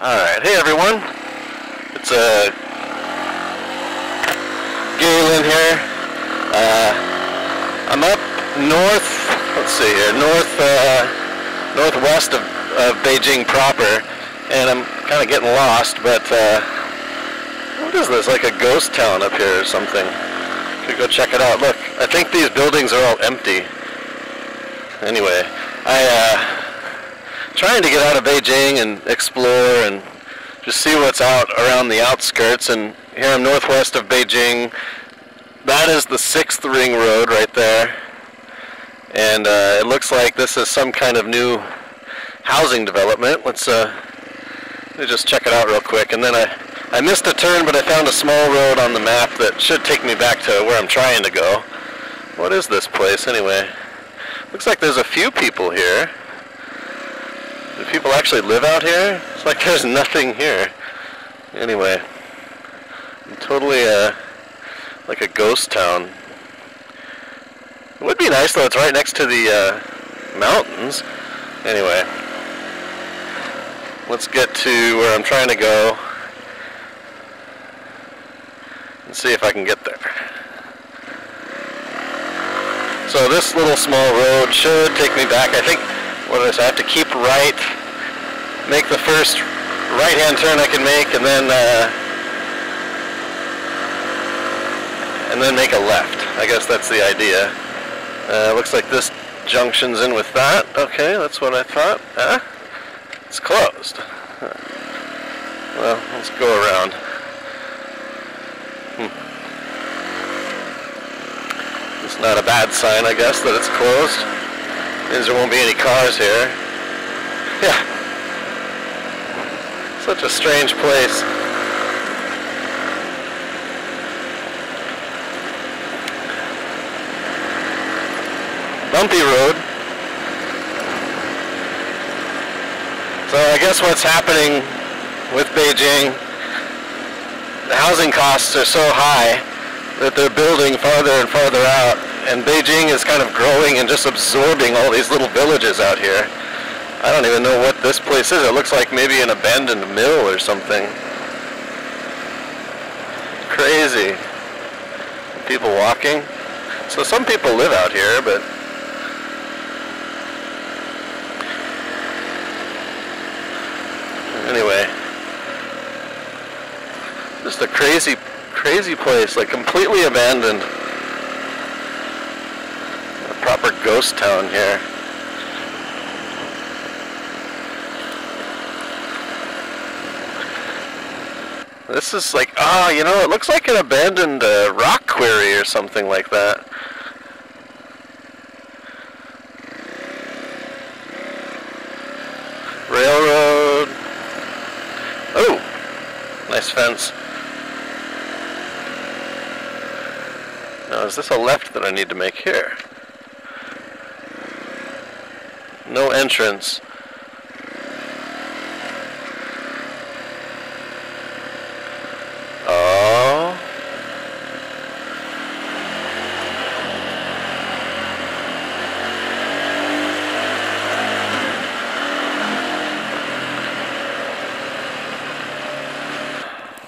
Alright, hey everyone. It's Galen here. I'm up north, let's see here, northwest of Beijing proper, and I'm kind of getting lost, but what is this, like a ghost town up here or something? Could go check it out. Look, I think these buildings are all empty. Anyway, trying to get out of Beijing and explore and just see what's out around the outskirts, and here I'm northwest of Beijing. That is the 6th ring road right there, and it looks like this is some kind of new housing development. Let me just check it out real quick, and then I missed a turn, but I found a small road on the map that should take me back to where I'm trying to go. What is this place anyway? Looks like there's a few people here. Do people actually live out here? It's like there's nothing here. Anyway, totally like a ghost town. It would be nice though, it's right next to the mountains. Anyway, let's get to where I'm trying to go and see if I can get there. So this little small road should take me back. I think, what is, I have to keep right, make the first right-hand turn I can make, and then make a left. I guess that's the idea. Looks like this junction's in with that. Okay, that's what I thought. It's closed. Well, let's go around. It's not a bad sign, I guess, that it's closed. Means there won't be any cars here. Yeah. Such a strange place. Bumpy road. So I guess what's happening with Beijing, the housing costs are so high that they're building farther and farther out, and Beijing is kind of growing and just absorbing all these little villages out here. I don't even know what this place is. It looks like maybe an abandoned mill or something. Crazy. People walking. So some people live out here, but anyway, just a crazy place, like completely abandoned. A proper ghost town here. This is like, you know, it looks like an abandoned rock quarry or something like that. Railroad. Oh, nice fence. Now, is this a left that I need to make here? No entrance. Oh.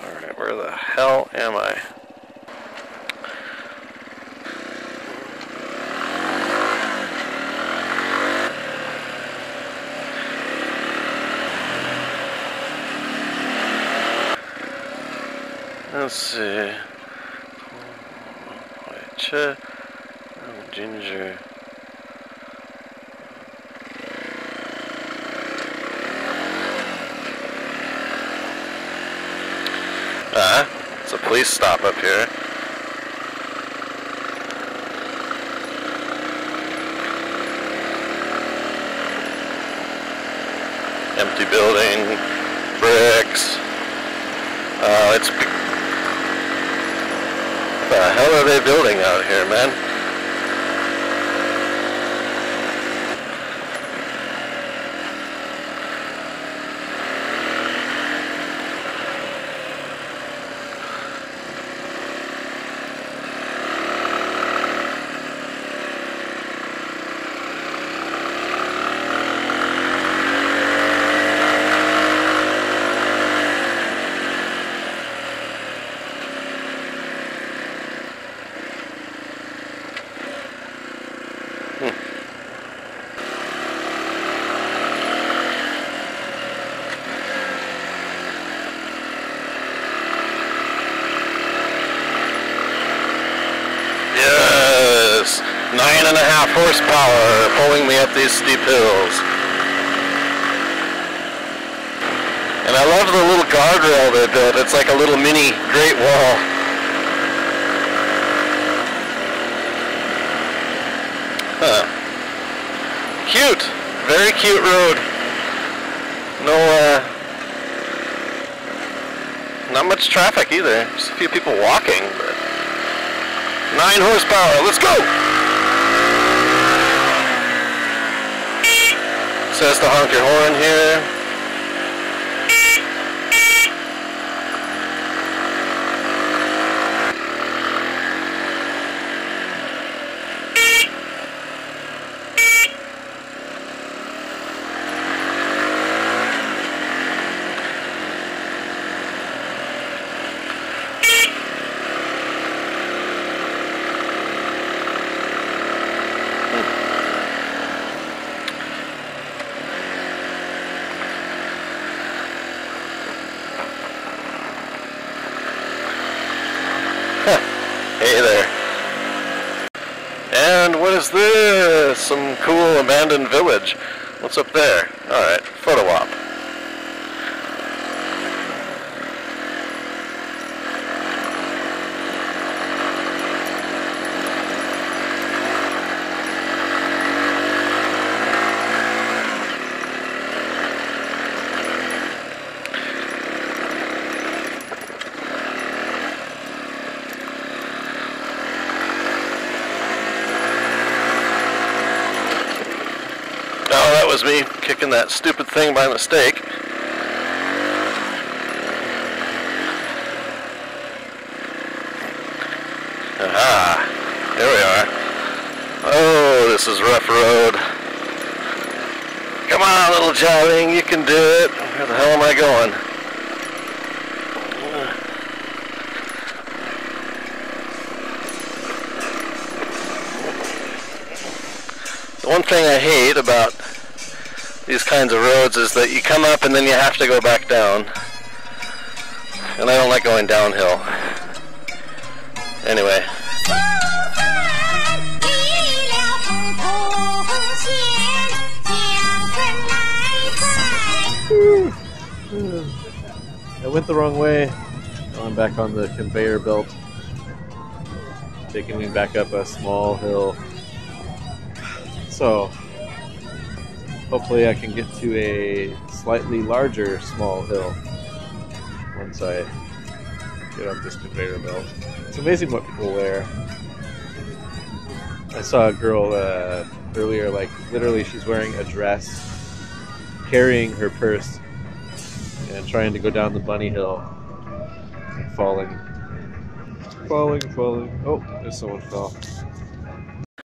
Alright, where the hell am I? Let's see. Ginger. It's a police stop up here. Empty building, bricks. What the hell are they building out here, man? horsepower pulling me up these steep hills. And I love the little guardrail they built. It's like a little mini Great Wall. Huh. Cute. Very cute road. No, not much traffic either. Just a few people walking. But 9 horsepower. Let's go! Says to honk your horn here. Hey there. And what is this? Some cool abandoned village. What's up there? Alright, photo op. Oh, that was me kicking that stupid thing by mistake. Aha, there we are. Oh, this is rough road. Come on, little Jialing, you can do it. Where the hell am I going? The one thing I hate about these kinds of roads is that you come up and then you have to go back down. And I don't like going downhill. Anyway. I went the wrong way. Now I'm back on the conveyor belt, taking me back up a small hill. So hopefully I can get to a slightly larger small hill once I get up this conveyor belt. It's amazing what people wear. I saw a girl earlier, like literally she's wearing a dress, carrying her purse, and trying to go down the bunny hill and falling. Oh, there's someone fell.